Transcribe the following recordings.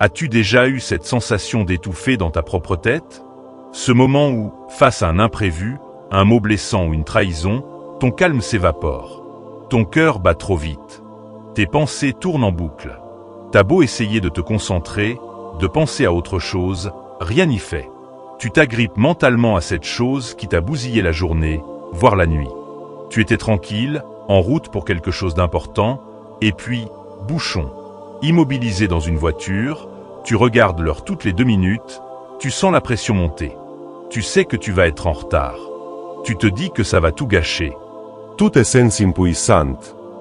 As-tu déjà eu cette sensation d'étouffer dans ta propre tête? Ce moment où, face à un imprévu, un mot blessant ou une trahison, ton calme s'évapore. Ton cœur bat trop vite. Tes pensées tournent en boucle. T'as beau essayer de te concentrer, de penser à autre chose, rien n'y fait. Tu t'agrippes mentalement à cette chose qui t'a bousillé la journée, voire la nuit. Tu étais tranquille, en route pour quelque chose d'important, et puis, bouchon. Immobilisé dans une voiture, tu regardes l'heure toutes les 2 minutes, tu sens la pression monter. Tu sais que tu vas être en retard. Tu te dis que ça va tout gâcher. Tu te sens impuissant,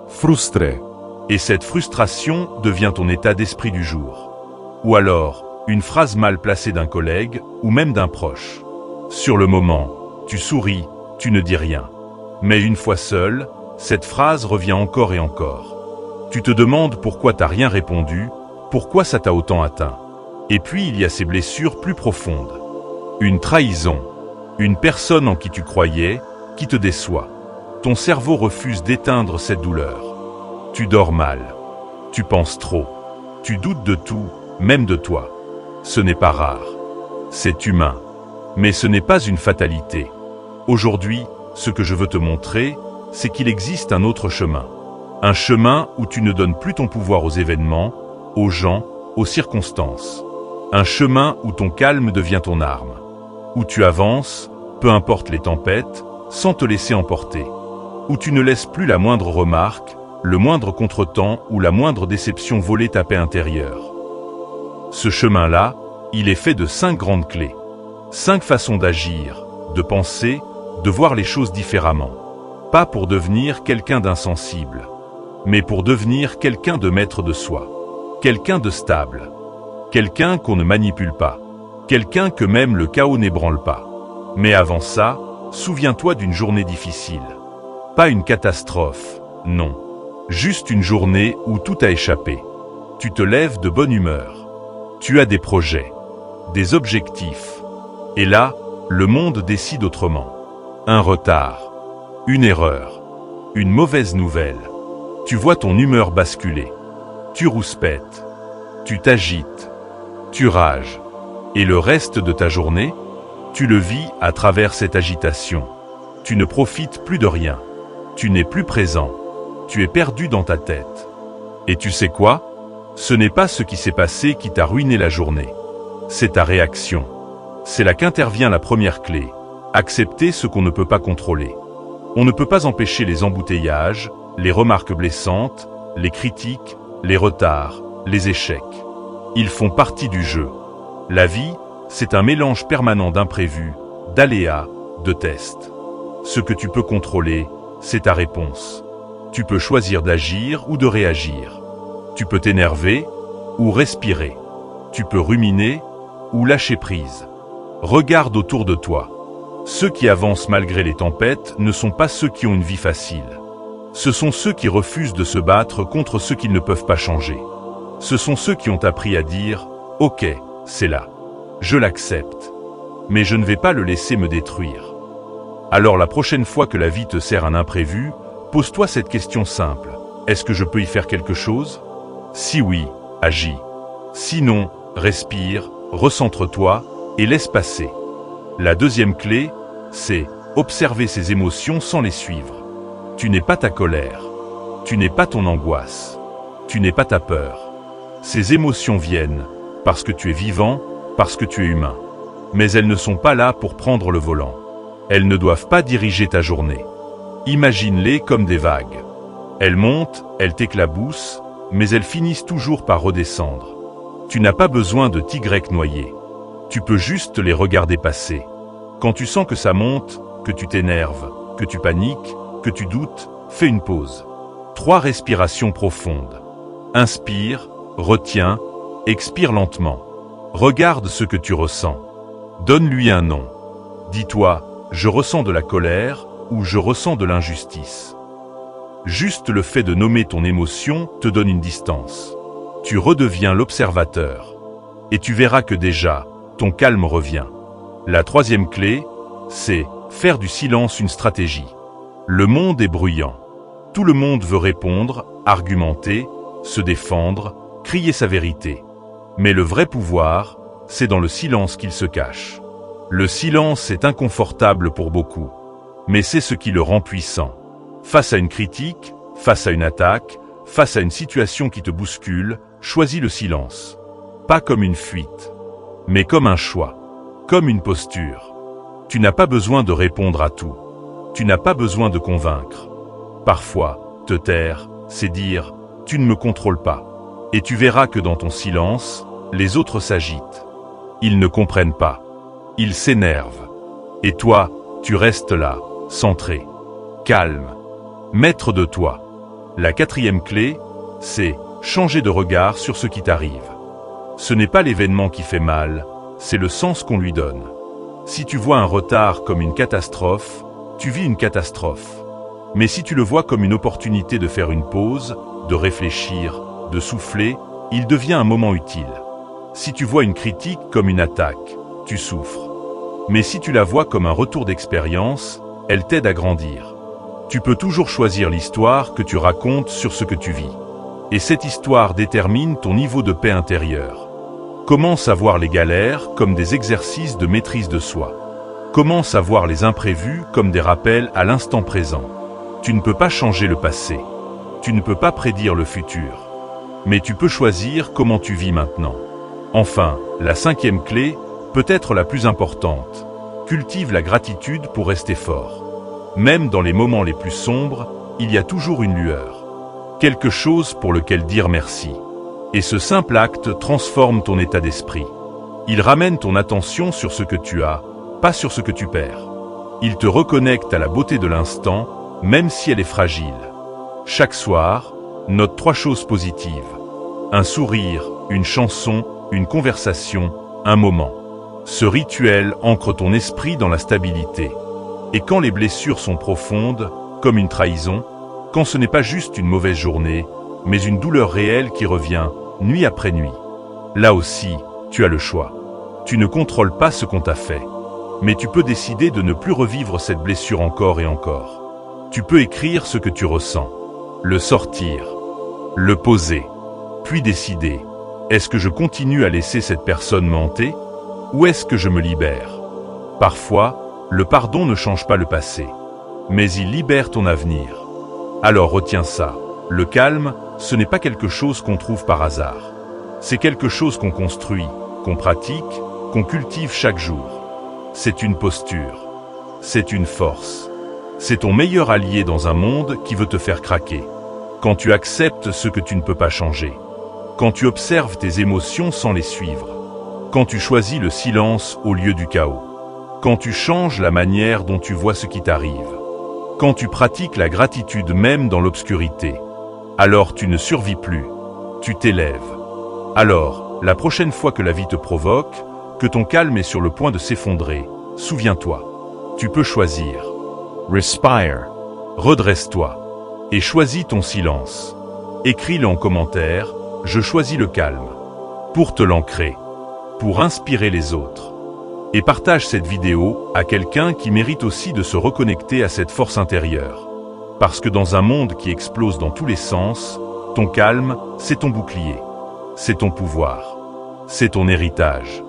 frustré. Et cette frustration devient ton état d'esprit du jour. Ou alors, une phrase mal placée d'un collègue ou même d'un proche. Sur le moment, tu souris, tu ne dis rien. Mais une fois seul, cette phrase revient encore et encore. Tu te demandes pourquoi t'as rien répondu, pourquoi ça t'a autant atteint. Et puis il y a ces blessures plus profondes. Une trahison, une personne en qui tu croyais, qui te déçoit. Ton cerveau refuse d'éteindre cette douleur. Tu dors mal, tu penses trop, tu doutes de tout, même de toi. Ce n'est pas rare, c'est humain, mais ce n'est pas une fatalité. Aujourd'hui, ce que je veux te montrer, c'est qu'il existe un autre chemin. Un chemin où tu ne donnes plus ton pouvoir aux événements, aux gens, aux circonstances. Un chemin où ton calme devient ton arme. Où tu avances, peu importe les tempêtes, sans te laisser emporter. Où tu ne laisses plus la moindre remarque, le moindre contretemps ou la moindre déception voler ta paix intérieure. Ce chemin-là, il est fait de 5 grandes clés. 5 façons d'agir, de penser, de voir les choses différemment. Pas pour devenir quelqu'un d'insensible, mais pour devenir quelqu'un de maître de soi. Quelqu'un de stable. Quelqu'un qu'on ne manipule pas. Quelqu'un que même le chaos n'ébranle pas. Mais avant ça, souviens-toi d'une journée difficile. Pas une catastrophe, non. Juste une journée où tout a échappé. Tu te lèves de bonne humeur. Tu as des projets, des objectifs. Et là, le monde décide autrement. Un retard, une erreur, une mauvaise nouvelle. Tu vois ton humeur basculer. Tu rouspètes, tu t'agites, tu rages. Et le reste de ta journée, tu le vis à travers cette agitation. Tu ne profites plus de rien. Tu n'es plus présent. Tu es perdu dans ta tête. Et tu sais quoi? Ce n'est pas ce qui s'est passé qui t'a ruiné la journée. C'est ta réaction. C'est là qu'intervient la première clé. Accepter ce qu'on ne peut pas contrôler. On ne peut pas empêcher les embouteillages, les remarques blessantes, les critiques, les retards, les échecs. Ils font partie du jeu. La vie, c'est un mélange permanent d'imprévus, d'aléas, de tests. Ce que tu peux contrôler, c'est ta réponse. Tu peux choisir d'agir ou de réagir. Tu peux t'énerver ou respirer. Tu peux ruminer ou lâcher prise. Regarde autour de toi. Ceux qui avancent malgré les tempêtes ne sont pas ceux qui ont une vie facile. Ce sont ceux qui refusent de se battre contre ceux qu'ils ne peuvent pas changer. Ce sont ceux qui ont appris à dire « Ok, c'est là. Je l'accepte. Mais je ne vais pas le laisser me détruire. » Alors la prochaine fois que la vie te sert un imprévu, pose-toi cette question simple. Est-ce que je peux y faire quelque chose? Si oui, agis. Sinon, respire, recentre-toi et laisse passer. La deuxième clé, c'est observer ses émotions sans les suivre. Tu n'es pas ta colère. Tu n'es pas ton angoisse. Tu n'es pas ta peur. Ces émotions viennent parce que tu es vivant, parce que tu es humain. Mais elles ne sont pas là pour prendre le volant. Elles ne doivent pas diriger ta journée. Imagine-les comme des vagues. Elles montent, elles t'éclaboussent, mais elles finissent toujours par redescendre. Tu n'as pas besoin de t'y noyer. Tu peux juste les regarder passer. Quand tu sens que ça monte, que tu t'énerves, que tu paniques, que tu doutes, fais une pause. 3 respirations profondes. Inspire, retiens, expire lentement. Regarde ce que tu ressens. Donne-lui un nom. Dis-toi, je ressens de la colère ou je ressens de l'injustice. Juste le fait de nommer ton émotion te donne une distance. Tu redeviens l'observateur. Et tu verras que déjà, ton calme revient. La 3e clé, c'est faire du silence une stratégie. Le monde est bruyant. Tout le monde veut répondre, argumenter, se défendre, crier sa vérité. Mais le vrai pouvoir, c'est dans le silence qu'il se cache. Le silence est inconfortable pour beaucoup, mais c'est ce qui le rend puissant. Face à une critique, face à une attaque, face à une situation qui te bouscule, choisis le silence. Pas comme une fuite, mais comme un choix, comme une posture. Tu n'as pas besoin de répondre à tout. Tu n'as pas besoin de convaincre. Parfois, te taire, c'est dire « tu ne me contrôles pas ». Et tu verras que dans ton silence, les autres s'agitent. Ils ne comprennent pas. Ils s'énervent. Et toi, tu restes là, centré, calme, maître de toi. La quatrième clé, c'est changer de regard sur ce qui t'arrive. Ce n'est pas l'événement qui fait mal, c'est le sens qu'on lui donne. Si tu vois un retard comme une catastrophe, tu vis une catastrophe. Mais si tu le vois comme une opportunité de faire une pause, de réfléchir, de souffler, il devient un moment utile. Si tu vois une critique comme une attaque, tu souffres. Mais si tu la vois comme un retour d'expérience, elle t'aide à grandir. Tu peux toujours choisir l'histoire que tu racontes sur ce que tu vis. Et cette histoire détermine ton niveau de paix intérieure. Commence à voir les galères comme des exercices de maîtrise de soi. Commence à voir les imprévus comme des rappels à l'instant présent. Tu ne peux pas changer le passé. Tu ne peux pas prédire le futur. Mais tu peux choisir comment tu vis maintenant. Enfin, la cinquième clé, peut-être la plus importante, cultive la gratitude pour rester fort. Même dans les moments les plus sombres, il y a toujours une lueur. Quelque chose pour lequel dire merci. Et ce simple acte transforme ton état d'esprit. Il ramène ton attention sur ce que tu as, pas sur ce que tu perds. Il te reconnecte à la beauté de l'instant, même si elle est fragile. Chaque soir, note 3 choses positives. Un sourire, une chanson, une conversation, un moment. Ce rituel ancre ton esprit dans la stabilité. Et quand les blessures sont profondes, comme une trahison, quand ce n'est pas juste une mauvaise journée, mais une douleur réelle qui revient, nuit après nuit. Là aussi, tu as le choix. Tu ne contrôles pas ce qu'on t'a fait. Mais tu peux décider de ne plus revivre cette blessure encore et encore. Tu peux écrire ce que tu ressens, le sortir, le poser, puis décider, est-ce que je continue à laisser cette personne me hanter, ou est-ce que je me libère? Parfois, le pardon ne change pas le passé, mais il libère ton avenir. Alors retiens ça, le calme, ce n'est pas quelque chose qu'on trouve par hasard. C'est quelque chose qu'on construit, qu'on pratique, qu'on cultive chaque jour. C'est une posture, c'est une force. C'est ton meilleur allié dans un monde qui veut te faire craquer. Quand tu acceptes ce que tu ne peux pas changer. Quand tu observes tes émotions sans les suivre. Quand tu choisis le silence au lieu du chaos. Quand tu changes la manière dont tu vois ce qui t'arrive. Quand tu pratiques la gratitude même dans l'obscurité. Alors tu ne survis plus, tu t'élèves. Alors, la prochaine fois que la vie te provoque, que ton calme est sur le point de s'effondrer, souviens-toi, tu peux choisir. Respire, redresse-toi, et choisis ton silence. Écris-le en commentaire, je choisis le calme, pour te l'ancrer, pour inspirer les autres. Et partage cette vidéo à quelqu'un qui mérite aussi de se reconnecter à cette force intérieure. Parce que dans un monde qui explose dans tous les sens, ton calme, c'est ton bouclier, c'est ton pouvoir, c'est ton héritage.